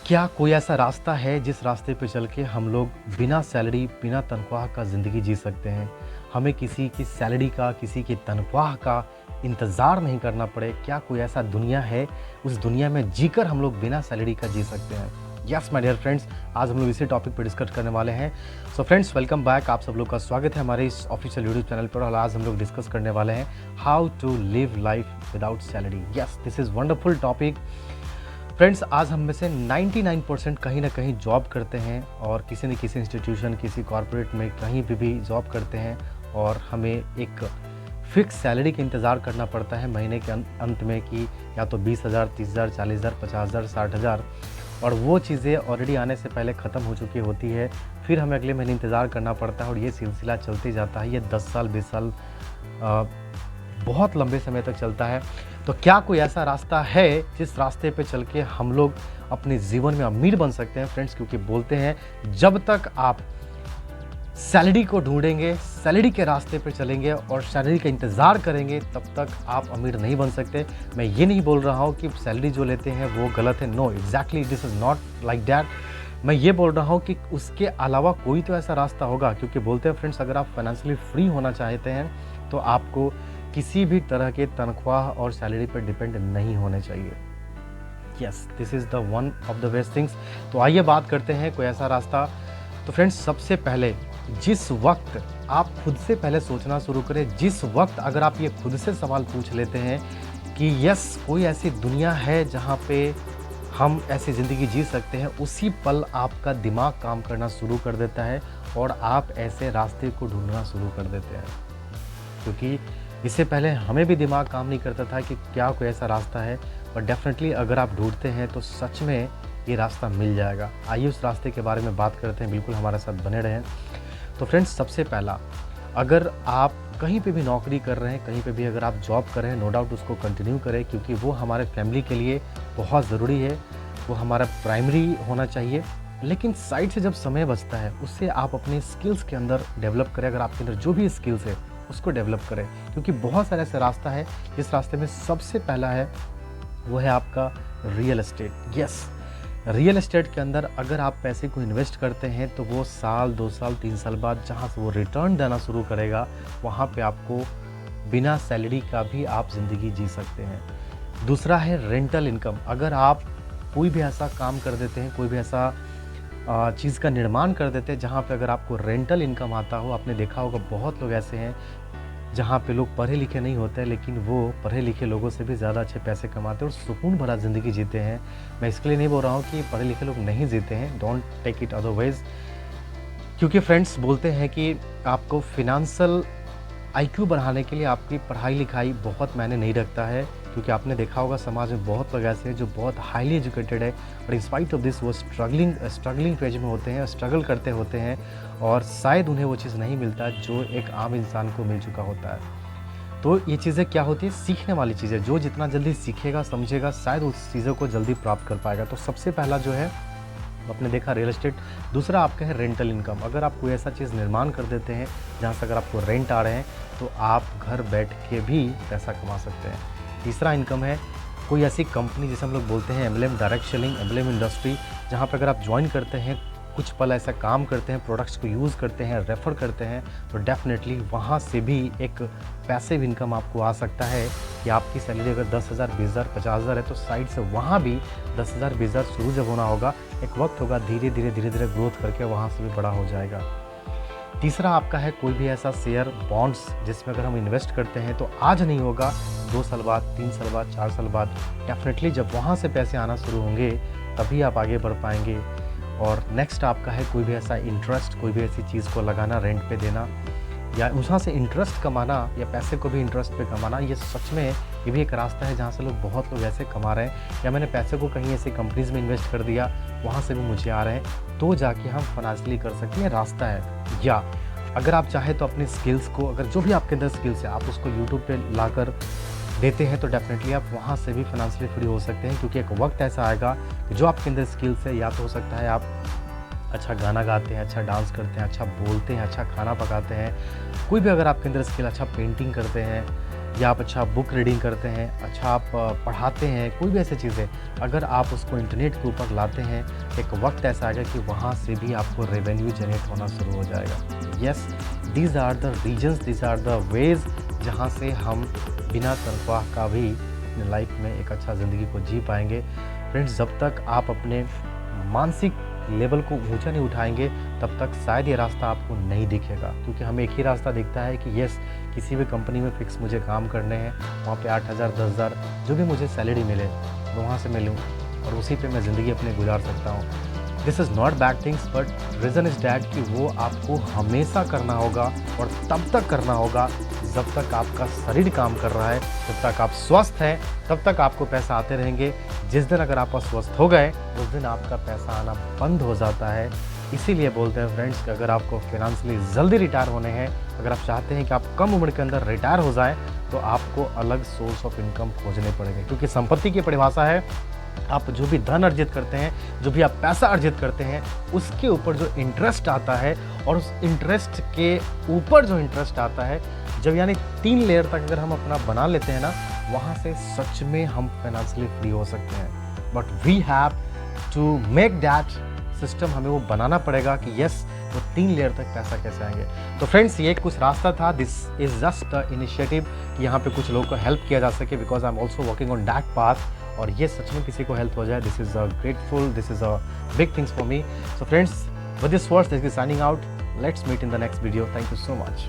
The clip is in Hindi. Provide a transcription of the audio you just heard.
क्या कोई ऐसा रास्ता है जिस रास्ते पे चल के हम लोग बिना सैलरी, बिना तनख्वाह का ज़िंदगी जी सकते हैं? हमें किसी की सैलरी का, किसी की तनख्वाह का इंतज़ार नहीं करना पड़े। क्या कोई ऐसा दुनिया है, उस दुनिया में जीकर हम लोग बिना सैलरी का जी सकते हैं? यस माय डियर फ्रेंड्स, आज हम लोग इसी टॉपिक पर डिस्कस करने वाले हैं। So friends, welcome back. आप सब लोग का स्वागत है हमारे इस ऑफिशियल यूट्यूब चैनल पर और आज हम लोग डिस्कस करने वाले हैं how to live life without salary. Yes, this is wonderful topic. Friends, आज हम में से 99% कहीं ना कहीं जॉब करते हैं और किसी न किसी इंस्टीट्यूशन, किसी कॉर्पोरेट में कहीं भी जॉब करते हैं और हमें एक फिक्स सैलरी का इंतज़ार करना पड़ता है महीने के अंत में कि या तो 20,000, 30,000, 40,000, 50,000, 60,000 और वो चीज़ें ऑलरेडी आने से पहले ख़त्म हो चुकी होती है। फिर हमें अगले महीने इंतज़ार करना पड़ता है और ये सिलसिला चलते जाता है। ये 10 साल, 20 साल बहुत लंबे समय तक चलता है। तो क्या कोई ऐसा रास्ता है जिस रास्ते पे चल के हम लोग अपने जीवन में अमीर बन सकते हैं? फ्रेंड्स, क्योंकि बोलते हैं जब तक आप सैलरी को ढूंढेंगे, सैलरी के रास्ते पे चलेंगे और सैलरी का इंतज़ार करेंगे, तब तक आप अमीर नहीं बन सकते। मैं ये नहीं बोल रहा हूँ कि सैलरी जो लेते हैं वो गलत है। No, exactly this is not like that. मैं ये बोल रहा हूँ कि उसके अलावा कोई तो ऐसा रास्ता होगा, क्योंकि बोलते हैं फ्रेंड्स, अगर आप फाइनेंशियली फ्री होना चाहते हैं तो आपको किसी भी तरह के तनख्वाह और सैलरी पर डिपेंड नहीं होने चाहिए। Yes, this is the one of the best things. तो आइए बात करते हैं कोई ऐसा रास्ता। तो फ्रेंड्स, सबसे पहले जिस वक्त आप खुद से पहले सोचना शुरू करें, जिस वक्त अगर आप ये खुद से सवाल पूछ लेते हैं कि यस, कोई ऐसी दुनिया है जहाँ पे हम ऐसी ज़िंदगी जी सकते हैं, उसी पल आपका दिमाग काम करना शुरू कर देता है और आप ऐसे रास्ते को ढूंढना शुरू कर देते हैं। क्योंकि इससे पहले हमें भी दिमाग काम नहीं करता था कि क्या कोई ऐसा रास्ता है, पर डेफिनेटली अगर आप ढूंढते हैं तो सच में ये रास्ता मिल जाएगा। आइए उस रास्ते के बारे में बात करते हैं, बिल्कुल हमारे साथ बने रहें। तो फ्रेंड्स, सबसे पहला, अगर आप कहीं पे भी नौकरी कर रहे हैं, कहीं पे भी अगर आप जॉब कर रहे हैं, नो डाउट उसको कंटिन्यू करें, क्योंकि वो हमारे फैमिली के लिए बहुत ज़रूरी है, वो हमारा प्राइमरी होना चाहिए। लेकिन साइड से जब समय बचता है, उससे आप अपने स्किल्स के अंदर डेवलप करें। अगर आपके अंदर जो भी स्किल्स है उसको डेवलप करें, क्योंकि बहुत सारा ऐसा रास्ता है। इस रास्ते में सबसे पहला है वो है आपका real estate. Yes, real estate के अंदर अगर आप पैसे को इन्वेस्ट करते हैं तो वो साल, 2 साल, 3 साल बाद जहाँ से वो रिटर्न देना शुरू करेगा, वहाँ पे आपको बिना सैलरी का भी आप ज़िंदगी जी सकते हैं। दूसरा है रेंटल इनकम। अगर आप कोई भी ऐसा काम कर देते हैं, कोई भी ऐसा चीज़ का निर्माण कर देते हैं जहाँ पे अगर आपको रेंटल इनकम आता हो। आपने देखा होगा बहुत लोग ऐसे हैं जहाँ पे लोग पढ़े लिखे नहीं होते, लेकिन वो पढ़े लिखे लोगों से भी ज़्यादा अच्छे पैसे कमाते हैं और सुकून भरा ज़िंदगी जीते हैं। मैं इसके लिए नहीं बोल रहा हूँ कि पढ़े लिखे लोग नहीं जीते हैं, डोंट टेक इट अदरवाइज। क्योंकि फ्रेंड्स, बोलते हैं कि आपको फिनेंशियल आईक्यू बढ़ाने के लिए आपकी पढ़ाई लिखाई बहुत मायने नहीं रखता है। क्योंकि आपने देखा होगा समाज में बहुत लोग ऐसे हैं जो बहुत हाईली एजुकेटेड है और इन स्पाइट ऑफ दिस वो स्ट्रगलिंग फेज में होते हैं, स्ट्रगल करते होते हैं और शायद उन्हें वो चीज़ नहीं मिलता जो एक आम इंसान को मिल चुका होता है। तो ये चीज़ें क्या होती है, सीखने वाली चीज़ें। जो जितना जल्दी सीखेगा, समझेगा, शायद उस चीज़ों को जल्दी प्राप्त कर पाएगा। तो सबसे पहला जो है, आपने देखा, रियल एस्टेट। दूसरा आपका है रेंटल इनकम। अगर आप कोई ऐसा चीज़ निर्माण कर देते हैं जहाँ से अगर आपको रेंट आ रहे हैं तो आप घर बैठ के भी पैसा कमा सकते हैं। तीसरा इनकम है कोई ऐसी कंपनी जिसे हम लोग बोलते हैं MLM, direct selling, MLM industry, जहाँ पर अगर आप ज्वाइन करते हैं, कुछ पल ऐसा काम करते हैं, प्रोडक्ट्स को यूज़ करते हैं, रेफ़र करते हैं, तो डेफिनेटली वहाँ से भी एक पैसिव इनकम आपको आ सकता है कि आपकी सैलरी अगर 10,000, 20,000, 50,000 है तो साइड से वहाँ भी 10,000, 20,000 शुरू जब होना होगा, एक वक्त होगा धीरे धीरे ग्रोथ करके वहाँ से भी बड़ा हो जाएगा। तीसरा आपका है कोई भी ऐसा शेयर, बॉन्ड्स, जिसमें अगर हम इन्वेस्ट करते हैं तो आज नहीं होगा, 2 साल बाद, 3 साल बाद, 4 साल बाद डेफिनेटली जब वहाँ से पैसे आना शुरू होंगे तभी आप आगे बढ़ पाएंगे। और नेक्स्ट आपका है कोई भी ऐसा इंटरेस्ट, कोई भी ऐसी चीज़ को लगाना, रेंट पे देना या वहाँ से इंटरेस्ट कमाना या पैसे को भी इंटरेस्ट पे कमाना। ये सच में ये भी एक रास्ता है जहाँ से बहुत लोग ऐसे कमा रहे हैं। या मैंने पैसे को कहीं ऐसी कंपनीज़ में इन्वेस्ट कर दिया, वहाँ से भी मुझे आ रहे हैं, तो जाके हम फाइनेंशियली कर सकते हैं, रास्ता है। या अगर आप चाहें तो अपनी स्किल्स को, अगर जो भी आपके अंदर स्किल्स है आप उसको यूट्यूब पे लाकर देते हैं तो डेफिनेटली आप वहाँ से भी फाइनेंशियली फ्री हो सकते हैं। क्योंकि एक वक्त ऐसा आएगा कि जो आपके अंदर स्किल्स है, या तो हो सकता है आप अच्छा गाना गाते हैं, अच्छा डांस करते हैं, अच्छा बोलते हैं, अच्छा खाना पकाते हैं, कोई भी अगर आपके अंदर स्किल, अच्छा पेंटिंग करते हैं, या आप अच्छा बुक रीडिंग करते हैं, अच्छा आप पढ़ाते हैं, कोई भी ऐसी चीज़ है, अगर आप उसको इंटरनेट के ऊपर लाते हैं, एक वक्त ऐसा आएगा कि वहाँ से भी आपको रेवेन्यू जनरेट होना शुरू हो जाएगा। Yes, these are the reasons, these are the ways जहाँ से हम बिना तनख्वाह का भी अपने लाइफ में एक अच्छा ज़िंदगी को जी पाएंगे। फ्रेंड्स, जब तक आप अपने मानसिक लेवल को ऊंचा नहीं उठाएंगे तब तक शायद ये रास्ता आपको नहीं दिखेगा, क्योंकि हमें एक ही रास्ता दिखता है कि यस, किसी भी कंपनी में फिक्स मुझे काम करने हैं, वहाँ पे 8,000 10,000 जो भी मुझे सैलरी मिले मैं वहाँ से मैं लूँ और उसी पे मैं ज़िंदगी अपनी गुजार सकता हूँ। This is not bad things, but reason is that कि वो आपको हमेशा करना होगा और तब तक करना होगा जब तक आपका शरीर काम कर रहा है, जब तक आप स्वस्थ हैं तब तक आपको पैसा आते रहेंगे। जिस दिन अगर आप अस्वस्थ हो गए उस दिन आपका पैसा आना बंद हो जाता है। इसीलिए बोलते हैं फ्रेंड्स कि अगर आपको फिनेंशियली जल्दी रिटायर होने हैं, अगर आप चाहते हैं कि आप कम उम्र के अंदर रिटायर हो जाएं, तो आपको अलग सोर्स ऑफ इनकम खोजने पड़ेंगे, क्योंकि संपत्ति की परिभाषा है आप जो भी धन अर्जित करते हैं, जो भी आप पैसा अर्जित करते हैं, उसके ऊपर जो इंटरेस्ट आता है और उस इंटरेस्ट के ऊपर जो इंटरेस्ट आता है, जब यानी 3 लेयर तक अगर हम अपना बना लेते हैं ना, वहाँ से सच में हम फाइनेंशियली फ्री हो सकते हैं। But we have to make that system, हमें वो बनाना पड़ेगा कि यस, वो 3 लेयर तक पैसा कैसे आएंगे। तो फ्रेंड्स, ये कुछ रास्ता था, this is just a initiative कि यहाँ पे कुछ लोगों को हेल्प किया जा सके, because I am also working on that path. और ये सच में किसी को हेल्प हो जाए, this is a grateful, this is a big things for me. So friends, with this words, this is signing out. Let's meet in the next video. Thank you so much.